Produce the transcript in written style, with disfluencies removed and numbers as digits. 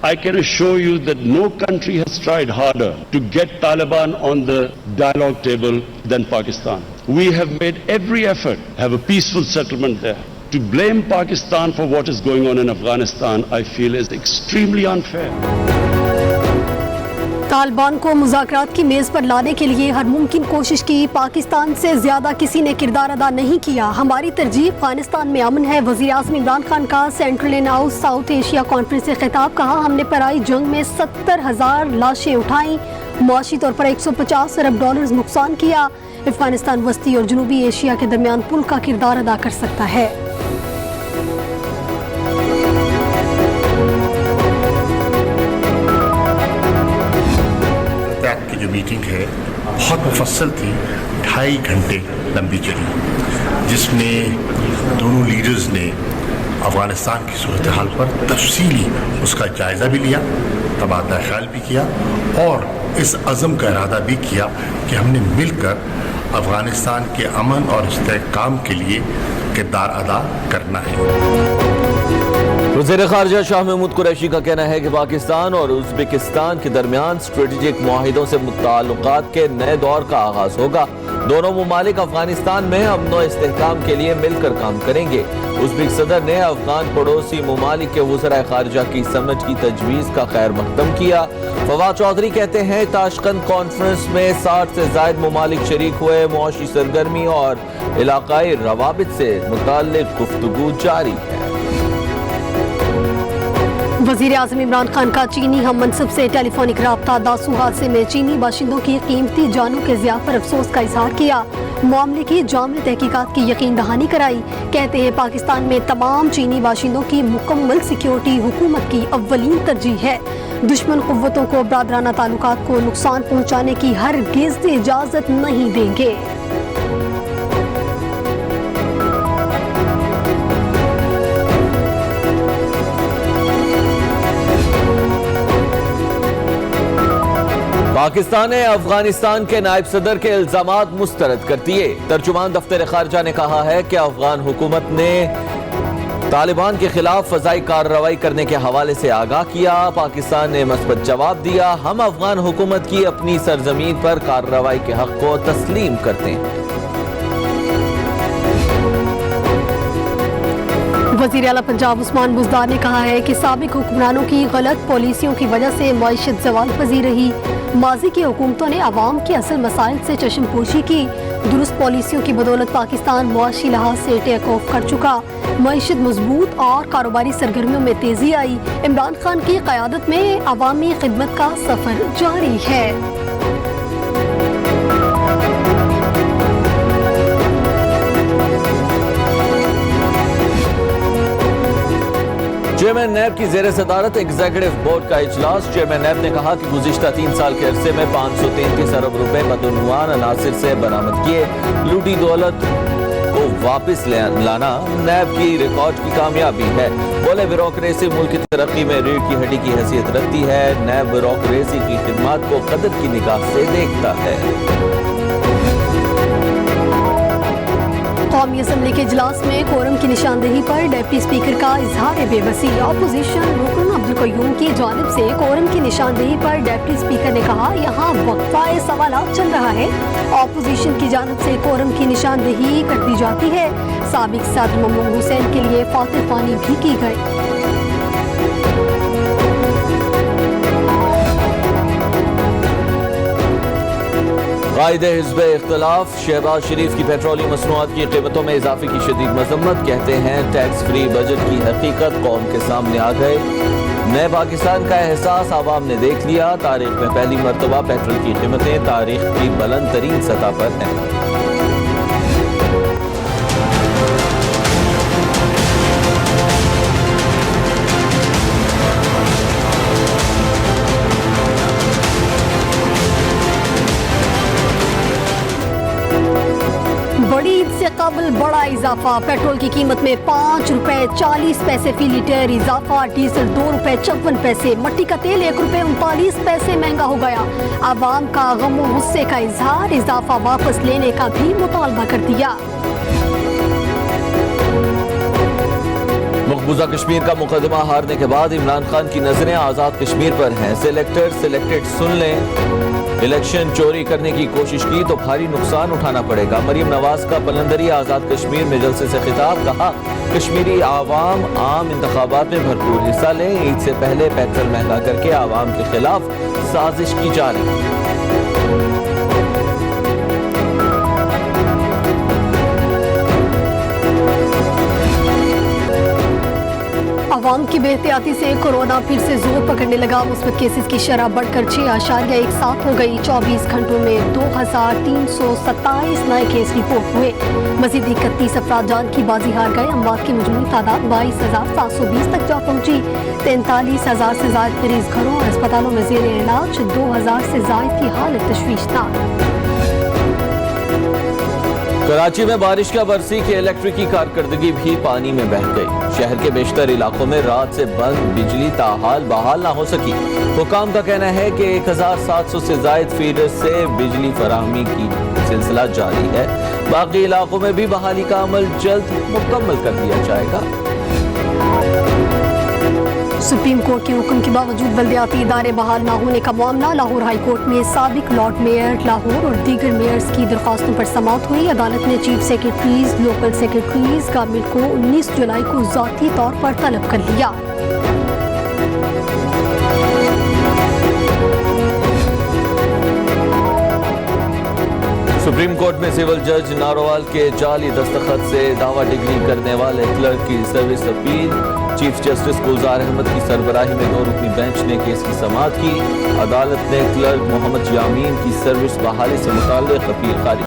I can assure you that no country has tried harder to get Taliban on the dialogue table than Pakistan. We have made every effort to have a peaceful settlement there. To blame Pakistan for what is going on in Afghanistan, I feel is extremely unfair. Taliban کو مذاکرات کی میز پر لانے کے لیے ہر ممکن کوشش کی، پاکستان سے زیادہ کسی نے کردار ادا نہیں کیا، ہماری ترجیح افغانستان میں امن ہے۔ وزیر اعظم عمران خان کا central and south Asia conference سے خطاب، کہا ہم نے پرائی جنگ میں 70,000 لاشیں اٹھائیں، معاشی طور پر 150 ارب ڈالرز نقصان کیا۔ افغانستان وسطی اور جنوبی ایشیا کے درمیان پل کا کردار ادا کر سکتا ہے۔ جو میٹنگ ہے بہت مفصل تھی، 2.5 گھنٹے لمبی چلی، جس میں دونوں لیڈرز نے افغانستان کی صورتحال پر تفصیلی اس کا جائزہ بھی لیا، تبادلہ خیال بھی کیا اور اس عزم کا ارادہ بھی کیا کہ ہم نے مل کر افغانستان کے امن اور استحکام کے لیے کردار ادا کرنا ہے۔ وزیر خارجہ شاہ محمود قریشی کا کہنا ہے کہ پاکستان اور ازبکستان کے درمیان اسٹریٹجک معاہدوں سے تعلقات کے نئے دور کا آغاز ہوگا۔ دونوں ممالک افغانستان میں امن و استحکام کے لیے مل کر کام کریں گے۔ ازبک صدر نے افغان پڑوسی ممالک کے وزرائے خارجہ کی سمٹ کی تجویز کا خیر مقدم کیا۔ فواد چودھری کہتے ہیں تاشقند کانفرنس میں 60 سے زائد ممالک شریک ہوئے، معاشی سرگرمی اور علاقائی روابط سے متعلق گفتگو جاری ہے۔ وزیر اعظم عمران خان کا چینی ہم منصب سے ٹیلی فونک رابطہ، داسو حادثے میں چینی باشندوں کی قیمتی جانوں کے ضیاع پر افسوس کا اظہار کیا، معاملے کی جامع تحقیقات کی یقین دہانی کرائی۔ کہتے ہیں پاکستان میں تمام چینی باشندوں کی مکمل سیکیورٹی حکومت کی اولین ترجیح ہے، دشمن قوتوں کو برادرانہ تعلقات کو نقصان پہنچانے کی ہرگز اجازت نہیں دیں گے۔ پاکستان نے افغانستان کے نائب صدر کے الزامات مسترد کر دیے۔ ترجمان دفتر خارجہ نے کہا ہے کہ افغان حکومت نے طالبان کے خلاف فضائی کارروائی کرنے کے حوالے سے آگاہ کیا، پاکستان نے مثبت جواب دیا، ہم افغان حکومت کی اپنی سرزمین پر کارروائی کے حق کو تسلیم کرتے ہیں۔ وزیر اعلیٰ پنجاب عثمان بزدار نے کہا ہے کہ سابق حکمرانوں کی غلط پالیسیوں کی وجہ سے معیشت زوال پذیر رہی، ماضی کی حکومتوں نے عوام کے اصل مسائل سے چشم پوشی کی، درست پالیسیوں کی بدولت پاکستان معاشی لحاظ سے ٹیک آف کر چکا، معیشت مضبوط اور کاروباری سرگرمیوں میں تیزی آئی، عمران خان کی قیادت میں عوامی خدمت کا سفر جاری ہے۔ چیئرمین نیب کی زیر صدارت ایگزیکٹو بورڈ کا اجلاس، چیئرمین نیب نے کہا کہ گزشتہ 3 سال کے عرصے میں 533 ارب روپے بدعنوان عناصر سے برآمد کیے، لوٹی دولت کو واپس لانا نیب کی ریکارڈ کی کامیابی ہے۔ بولے بیوروکریسی ملک کی ترقی میں ریڑھ کی ہڈی کی حیثیت رکھتی ہے، نیب بیوروکریسی کی خدمات کو قدر کی نگاہ سے دیکھتا ہے۔ قومی اسمبلی کے اجلاس میں کورم کی نشاندہی پر ڈپٹی اسپیکر کا اظہار بے بسی، اپوزیشن رکن عبدالقیوم کی جانب سے کورم کی نشاندہی پر ڈپٹی اسپیکر نے کہا یہاں وقفہ سوالات چل رہا ہے، اپوزیشن کی جانب سے کورم کی نشاندہی کر دی جاتی ہے، سابق صدر ممنون حسین کے لیے فاتح خوانی بھی کی گئی۔ قائد حزب اختلاف شہباز شریف کی پیٹرولیم مصنوعات کی قیمتوں میں اضافے کی شدید مذمت، کہتے ہیں ٹیکس فری بجٹ کی حقیقت قوم کے سامنے آ گئے، نئے پاکستان کا احساس عوام نے دیکھ لیا، تاریخ میں پہلی مرتبہ پیٹرول کی قیمتیں تاریخ کی بلند ترین سطح پر ہیں۔ بڑی عید سے قبل بڑا اضافہ، پیٹرول کی قیمت میں 5 روپے 40 پیسے فی لیٹر اضافہ، ڈیزل 2 روپے 54 پیسے، مٹی کا تیل 1 روپے 39 پیسے مہنگا ہو گیا، عوام کا غم و غصے کا اظہار، اضافہ واپس لینے کا بھی مطالبہ کر دیا۔ مقبوضہ کشمیر کا مقدمہ ہارنے کے بعد عمران خان کی نظریں آزاد کشمیر پر ہیں. سلیکٹڈ سن لیں. الیکشن چوری کرنے کی کوشش کی تو بھاری نقصان اٹھانا پڑے گا. مریم نواز کا پلندری آزاد کشمیر میں جلسے سے خطاب. کہا کشمیری عوام عام انتخابات میں بھرپور حصہ لیں. عید سے پہلے پیٹرول مہنگا کر کے عوام کے خلاف سازش کی جا رہی ہے. عوام کی بے احتیاطی سے کورونا پھر سے زور پکڑنے لگا. مثبت کیسز کی شرح بڑھ کر 6.17 ہو گئی. 24 گھنٹوں میں 2327 نئے کیس رپورٹ ہوئے. مزید 31 افراد جان کی بازی ہار گئے. اموات کی مجموعی تعداد 22,720 تک جا پہنچی. 43,000 سے زائد مریض گھروں اور اسپتالوں میں زیر علاج. 2,000 سے زائد کی حالت تشویشناک. کراچی میں بارش کا برسی کے الیکٹرک کی کارکردگی بھی پانی میں بہہ گئی. شہر کے بیشتر علاقوں میں رات سے بند بجلی تاحال بحال نہ ہو سکی. حکام کا کہنا ہے کہ 1,700 سے زائد فیڈرز سے بجلی فراہمی کی سلسلہ جاری ہے. باقی علاقوں میں بھی بحالی کا عمل جلد مکمل کر دیا جائے گا. سپریم کورٹ کے حکم کے باوجود بلدیاتی ادارے بحال نہ ہونے کا معاملہ. لاہور ہائی کورٹ میں سابق لارڈ میئر لاہور اور دیگر میئرز کی درخواستوں پر سماعت ہوئی. عدالت نے chief secretaries local secretaries government کو 19 جولائی کو ذاتی طور پر طلب کر لیا. سپریم کورٹ میں سول جج ناروال کے جعلی دستخط سے دعویٰ ڈگری کرنے والے کلرک کی service appeal. Chief justice Gulzar Ahmed کی سربراہی میں 2 رکنی بینچ نے کیس کی سماعت کی. عدالت نے کلرک محمد یامین کی سروس بحالی سے متعلق اپیل خارج